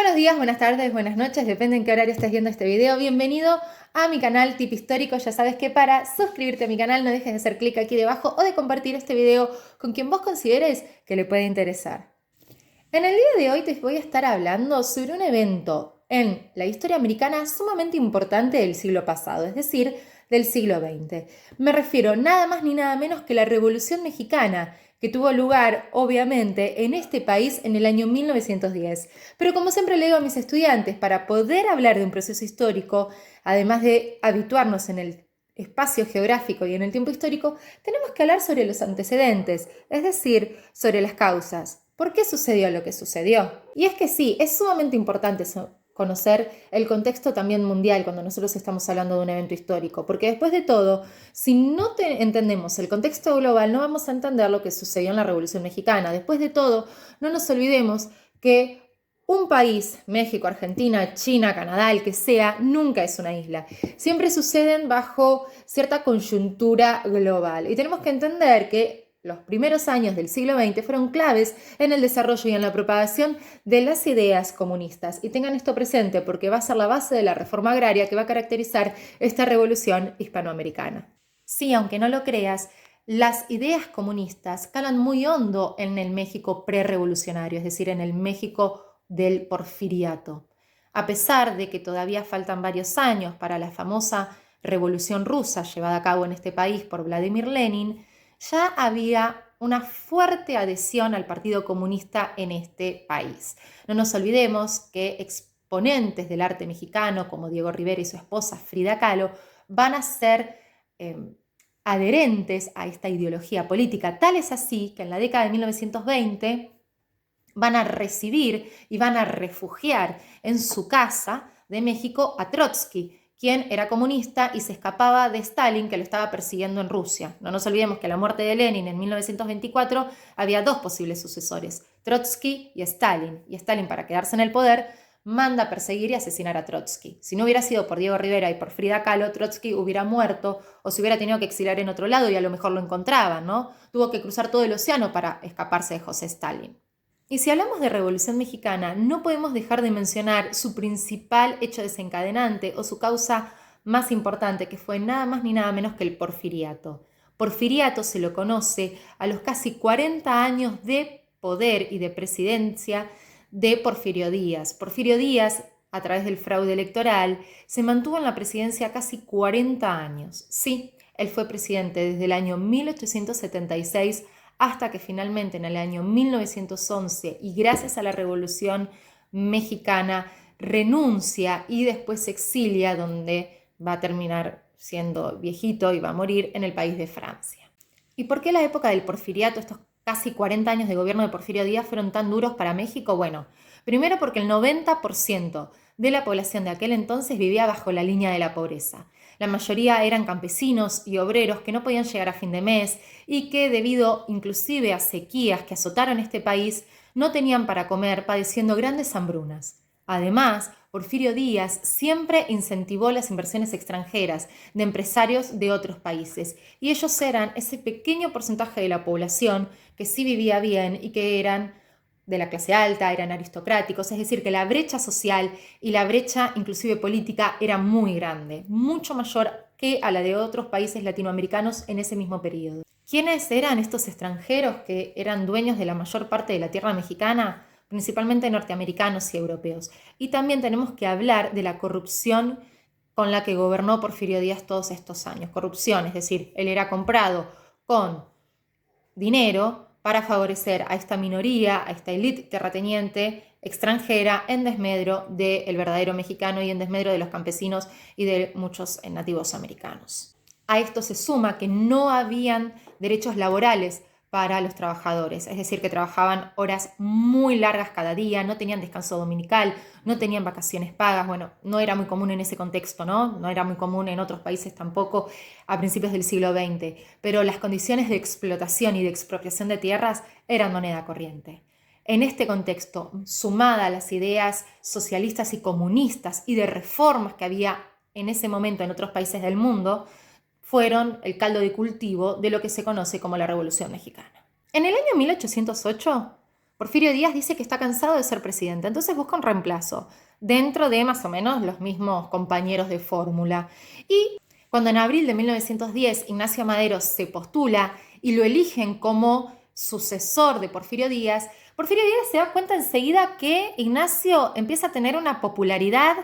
Buenos días, buenas tardes, buenas noches, depende en qué horario estés viendo este video. Bienvenido a mi canal Tip Histórico. Ya sabes que para suscribirte a mi canal no dejes de hacer clic aquí debajo o de compartir este video con quien vos consideres que le puede interesar. En el día de hoy te voy a estar hablando sobre un evento en la historia americana sumamente importante del siglo pasado, es decir, del siglo XX. Me refiero nada más ni nada menos que la Revolución Mexicana, que tuvo lugar, obviamente, en este país en el año 1910. Pero como siempre le digo a mis estudiantes, para poder hablar de un proceso histórico, además de habituarnos en el espacio geográfico y en el tiempo histórico, tenemos que hablar sobre los antecedentes, es decir, sobre las causas. ¿Por qué sucedió lo que sucedió? Y es que sí, es sumamente importante conocer el contexto también mundial cuando nosotros estamos hablando de un evento histórico, porque después de todo, si no entendemos el contexto global, no vamos a entender lo que sucedió en la Revolución Mexicana. Después de todo, no nos olvidemos que un país, México, Argentina, China, Canadá, el que sea, nunca es una isla. Siempre suceden bajo cierta coyuntura global. Y tenemos que entender que los primeros años del siglo XX fueron claves en el desarrollo y en la propagación de las ideas comunistas. Y tengan esto presente porque va a ser la base de la reforma agraria que va a caracterizar esta revolución hispanoamericana. Sí, aunque no lo creas, las ideas comunistas calan muy hondo en el México prerevolucionario, es decir, en el México del porfiriato. A pesar de que todavía faltan varios años para la famosa Revolución Rusa llevada a cabo en este país por Vladimir Lenin, ya había una fuerte adhesión al Partido Comunista en este país. No nos olvidemos que exponentes del arte mexicano como Diego Rivera y su esposa Frida Kahlo van a ser adherentes a esta ideología política. Tal es así que en la década de 1920 van a recibir y van a refugiar en su casa de México a Trotsky, quien era comunista y se escapaba de Stalin, que lo estaba persiguiendo en Rusia. No nos olvidemos que a la muerte de Lenin en 1924 había dos posibles sucesores, Trotsky y Stalin. Y Stalin, para quedarse en el poder, manda a perseguir y asesinar a Trotsky. Si no hubiera sido por Diego Rivera y por Frida Kahlo, Trotsky hubiera muerto o se hubiera tenido que exiliar en otro lado y a lo mejor lo encontraban, ¿no? Tuvo que cruzar todo el océano para escaparse de José Stalin. Y si hablamos de Revolución Mexicana, no podemos dejar de mencionar su principal hecho desencadenante o su causa más importante, que fue nada más ni nada menos que el porfiriato. Porfiriato se lo conoce a los casi 40 años de poder y de presidencia de Porfirio Díaz. Porfirio Díaz, a través del fraude electoral, se mantuvo en la presidencia casi 40 años. Sí, él fue presidente desde el año 1876 hasta que finalmente en el año 1911 y gracias a la Revolución Mexicana renuncia y después se exilia, donde va a terminar siendo viejito y va a morir en el país de Francia. ¿Y por qué la época del porfiriato, estos casi 40 años de gobierno de Porfirio Díaz, fueron tan duros para México? Bueno, primero porque el 90% de la población de aquel entonces vivía bajo la línea de la pobreza. La mayoría eran campesinos y obreros que no podían llegar a fin de mes y que debido inclusive a sequías que azotaron este país no tenían para comer, padeciendo grandes hambrunas. Además, Porfirio Díaz siempre incentivó las inversiones extranjeras de empresarios de otros países y ellos eran ese pequeño porcentaje de la población que sí vivía bien y que eran de la clase alta, eran aristocráticos, es decir, que la brecha social y la brecha inclusive política era muy grande, mucho mayor que a la de otros países latinoamericanos en ese mismo periodo. ¿Quiénes eran estos extranjeros que eran dueños de la mayor parte de la tierra mexicana? Principalmente norteamericanos y europeos. Y también tenemos que hablar de la corrupción con la que gobernó Porfirio Díaz todos estos años. Corrupción, es decir, él era comprado con dinero para favorecer a esta minoría, a esta élite terrateniente extranjera en desmedro del verdadero mexicano y en desmedro de los campesinos y de muchos nativos americanos. A esto se suma que no habían derechos laborales para los trabajadores, es decir, que trabajaban horas muy largas cada día, no tenían descanso dominical, no tenían vacaciones pagas. Bueno, no era muy común en ese contexto, ¿no? No era muy común en otros países tampoco a principios del siglo XX, pero las condiciones de explotación y de expropiación de tierras eran moneda corriente. En este contexto, sumada a las ideas socialistas y comunistas y de reformas que había en ese momento en otros países del mundo, fueron el caldo de cultivo de lo que se conoce como la Revolución Mexicana. En el año 1808 Porfirio Díaz dice que está cansado de ser presidente, entonces busca un reemplazo dentro de más o menos los mismos compañeros de fórmula. Y cuando en abril de 1910 Ignacio Madero se postula y lo eligen como sucesor de Porfirio Díaz se da cuenta enseguida que Ignacio empieza a tener una popularidad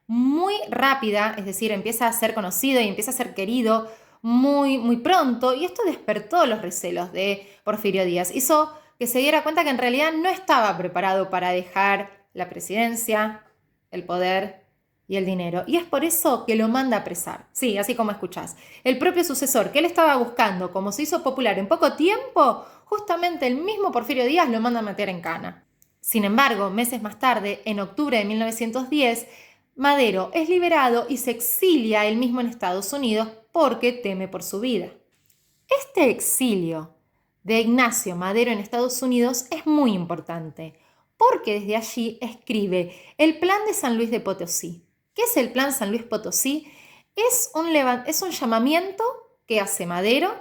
muy rápida, es decir, empieza a ser conocido y empieza a ser querido muy pronto, y esto despertó los recelos de Porfirio Díaz. Hizo que se diera cuenta que en realidad no estaba preparado para dejar la presidencia, el poder y el dinero. Y es por eso que lo manda a apresar. Sí, así como escuchás. El propio sucesor que él estaba buscando, como se hizo popular en poco tiempo, justamente el mismo Porfirio Díaz lo manda a meter en cana. Sin embargo, meses más tarde, en octubre de 1910, Madero es liberado y se exilia él mismo en Estados Unidos porque teme por su vida. Este exilio de Ignacio Madero en Estados Unidos es muy importante porque desde allí escribe el Plan de San Luis de Potosí. ¿Qué es el Plan San Luis Potosí? Es un llamamiento que hace Madero,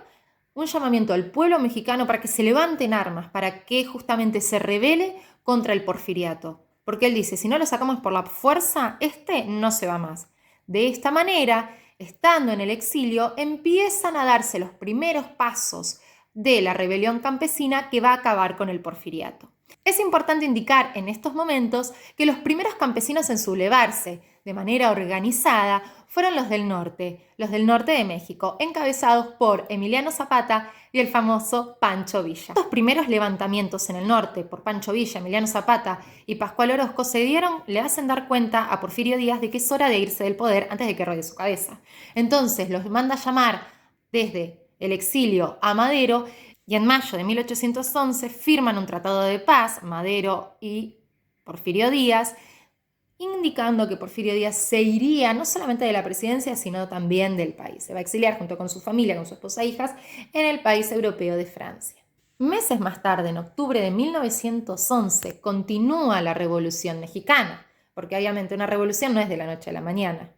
un llamamiento al pueblo mexicano para que se levante en armas, para que justamente se rebele contra el porfiriato. Porque él dice, si no lo sacamos por la fuerza, no se va más. De esta manera, estando en el exilio, empiezan a darse los primeros pasos de la rebelión campesina que va a acabar con el porfiriato. Es importante indicar en estos momentos que los primeros campesinos en sublevarse de manera organizada fueron los del norte de México, encabezados por Emiliano Zapata y el famoso Pancho Villa. Estos primeros levantamientos en el norte por Pancho Villa, Emiliano Zapata y Pascual Orozco le hacen dar cuenta a Porfirio Díaz de que es hora de irse del poder antes de que ruede su cabeza. Entonces los manda a llamar desde el exilio a Madero y en mayo de 1811 firman un tratado de paz, Madero y Porfirio Díaz, indicando que Porfirio Díaz se iría no solamente de la presidencia, sino también del país. Se va a exiliar junto con su familia, con su esposa e hijas, en el país europeo de Francia. Meses más tarde, en octubre de 1911, continúa la Revolución Mexicana, porque obviamente una revolución no es de la noche a la mañana.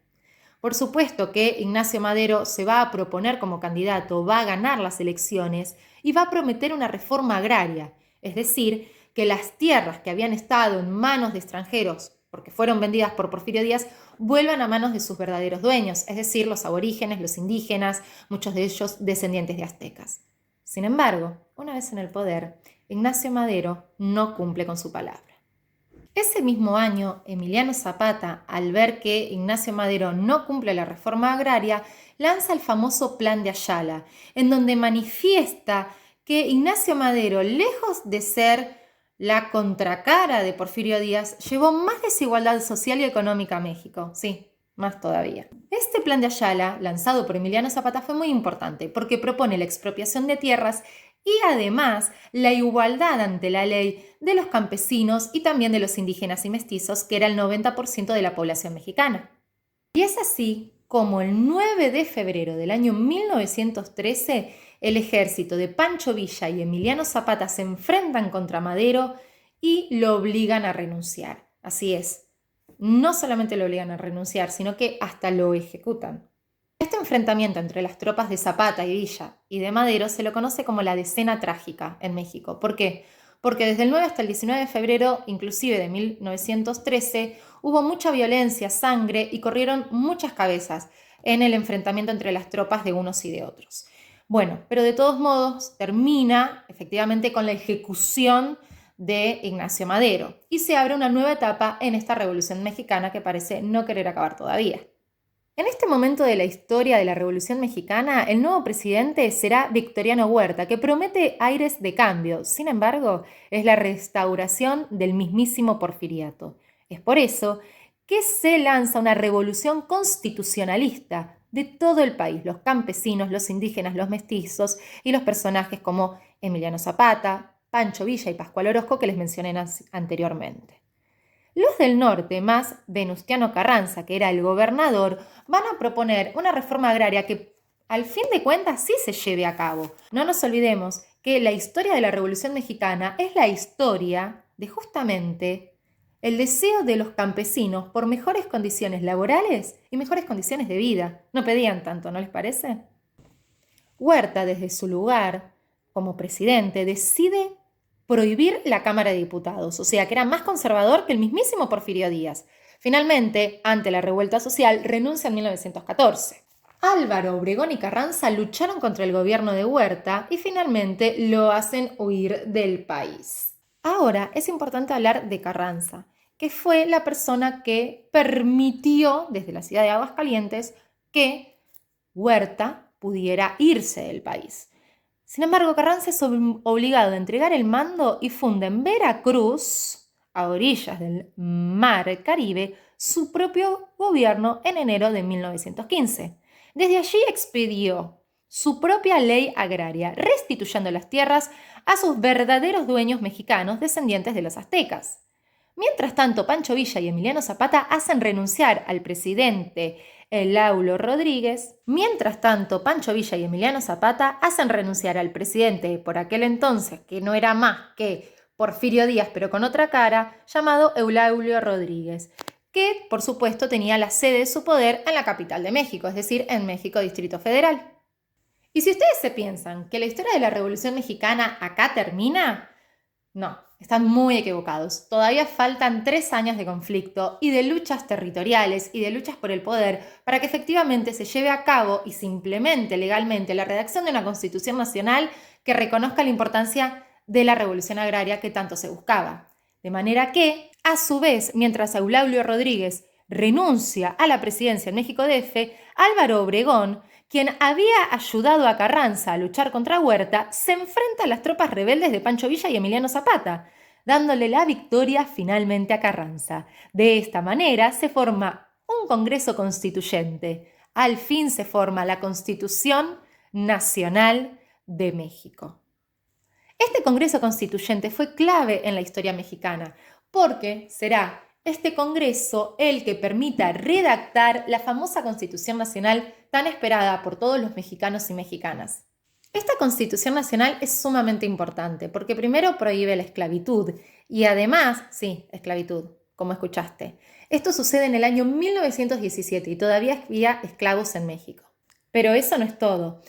Por supuesto que Ignacio Madero se va a proponer como candidato, va a ganar las elecciones y va a prometer una reforma agraria, es decir, que las tierras que habían estado en manos de extranjeros porque fueron vendidas por Porfirio Díaz, vuelvan a manos de sus verdaderos dueños, es decir, los aborígenes, los indígenas, muchos de ellos descendientes de aztecas. Sin embargo, una vez en el poder, Ignacio Madero no cumple con su palabra. Ese mismo año, Emiliano Zapata, al ver que Ignacio Madero no cumple la reforma agraria, lanza el famoso Plan de Ayala, en donde manifiesta que Ignacio Madero, lejos de ser la contracara de Porfirio Díaz, llevó más desigualdad social y económica a México. Sí, más todavía. Este Plan de Ayala, lanzado por Emiliano Zapata, fue muy importante porque propone la expropiación de tierras y además la igualdad ante la ley de los campesinos y también de los indígenas y mestizos, que era el 90% de la población mexicana. Y es así como el 9 de febrero del año 1913, el ejército de Pancho Villa y Emiliano Zapata se enfrentan contra Madero y lo obligan a renunciar. Así es, no solamente lo obligan a renunciar, sino que hasta lo ejecutan. Este enfrentamiento entre las tropas de Zapata y Villa y de Madero se lo conoce como la Decena Trágica en México. ¿Por qué? Porque desde el 9 hasta el 19 de febrero, inclusive de 1913, hubo mucha violencia, sangre y corrieron muchas cabezas en el enfrentamiento entre las tropas de unos y de otros. Bueno, pero de todos modos termina efectivamente con la ejecución de Ignacio Madero y se abre una nueva etapa en esta Revolución Mexicana que parece no querer acabar todavía. En este momento de la historia de la Revolución Mexicana, el nuevo presidente será Victoriano Huerta, que promete aires de cambio. Sin embargo, es la restauración del mismísimo porfiriato. Es por eso que se lanza una revolución constitucionalista de todo el país, los campesinos, los indígenas, los mestizos y los personajes como Emiliano Zapata, Pancho Villa y Pascual Orozco que les mencioné anteriormente. Los del norte, más Venustiano Carranza, que era el gobernador, van a proponer una reforma agraria que al fin de cuentas sí se lleve a cabo. No nos olvidemos que la historia de la Revolución Mexicana es la historia de justamente el deseo de los campesinos por mejores condiciones laborales y mejores condiciones de vida. No pedían tanto, ¿no les parece? Huerta, desde su lugar como presidente, decide prohibir la Cámara de Diputados, o sea que era más conservador que el mismísimo Porfirio Díaz. Finalmente, ante la revuelta social, renuncia en 1914. Álvaro Obregón y Carranza lucharon contra el gobierno de Huerta y finalmente lo hacen huir del país. Ahora es importante hablar de Carranza, que fue la persona que permitió desde la ciudad de Aguascalientes que Huerta pudiera irse del país. Sin embargo, Carranza es obligado a entregar el mando y funda en Veracruz, a orillas del Mar Caribe, su propio gobierno en enero de 1915. Desde allí expidió su propia ley agraria, restituyendo las tierras a sus verdaderos dueños mexicanos descendientes de los aztecas. Mientras tanto, Pancho Villa y Emiliano Zapata hacen renunciar al presidente Eulaulio Rodríguez. Mientras tanto, Pancho Villa y Emiliano Zapata hacen renunciar al presidente por aquel entonces, que no era más que Porfirio Díaz, pero con otra cara, llamado Eulaulio Rodríguez, que por supuesto tenía la sede de su poder en la capital de México, es decir, en México Distrito Federal. Y si ustedes se piensan que la historia de la Revolución Mexicana acá termina, no, están muy equivocados. Todavía faltan 3 años de conflicto y de luchas territoriales y de luchas por el poder para que efectivamente se lleve a cabo y se implemente legalmente la redacción de una Constitución Nacional que reconozca la importancia de la revolución agraria que tanto se buscaba. De manera que, a su vez, mientras Eulaulio Rodríguez renuncia a la presidencia en México DF, Álvaro Obregón, quien había ayudado a Carranza a luchar contra Huerta, se enfrenta a las tropas rebeldes de Pancho Villa y Emiliano Zapata, dándole la victoria finalmente a Carranza. De esta manera se forma un Congreso Constituyente. Al fin se forma la Constitución Nacional de México. Este Congreso Constituyente fue clave en la historia mexicana, porque será este Congreso el que permita redactar la famosa Constitución Nacional tan esperada por todos los mexicanos y mexicanas. Esta Constitución Nacional es sumamente importante porque primero prohíbe la esclavitud y además, sí, esclavitud, como escuchaste. Esto sucede en el año 1917 y todavía había esclavos en México. Pero eso no es todo.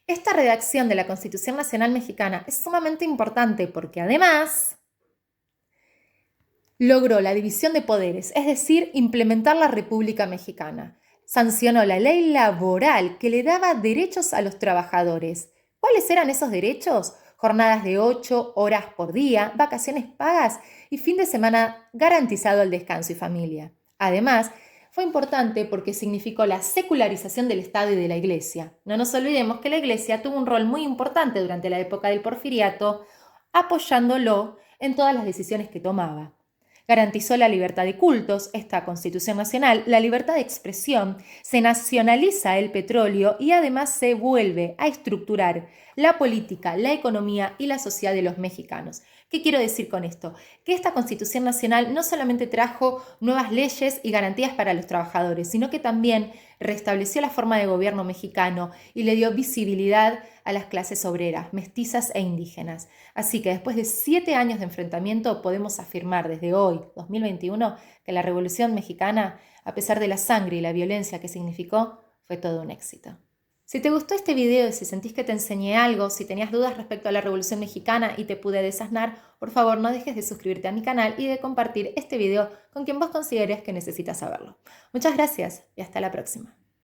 Esta redacción de la Constitución Nacional Mexicana es sumamente importante porque además logró la división de poderes, es decir, implementar la República Mexicana. Sancionó la ley laboral que le daba derechos a los trabajadores. ¿Cuáles eran esos derechos? Jornadas de 8 horas por día, vacaciones pagas y fin de semana garantizado al descanso y familia. Además, fue importante porque significó la secularización del Estado y de la Iglesia. No nos olvidemos que la Iglesia tuvo un rol muy importante durante la época del Porfiriato, apoyándolo en todas las decisiones que tomaba. Garantizó la libertad de cultos, esta Constitución Nacional, la libertad de expresión, se nacionaliza el petróleo y además se vuelve a estructurar la política, la economía y la sociedad de los mexicanos. ¿Qué quiero decir con esto? Que esta Constitución Nacional no solamente trajo nuevas leyes y garantías para los trabajadores, sino que también restableció la forma de gobierno mexicano y le dio visibilidad a las clases obreras, mestizas e indígenas. Así que después de 7 años de enfrentamiento podemos afirmar desde hoy, 2021, que la Revolución Mexicana, a pesar de la sangre y la violencia que significó, fue todo un éxito. Si te gustó este video y si sentís que te enseñé algo, si tenías dudas respecto a la Revolución Mexicana y te pude desasnar, por favor no dejes de suscribirte a mi canal y de compartir este video con quien vos consideres que necesitas saberlo. Muchas gracias y hasta la próxima.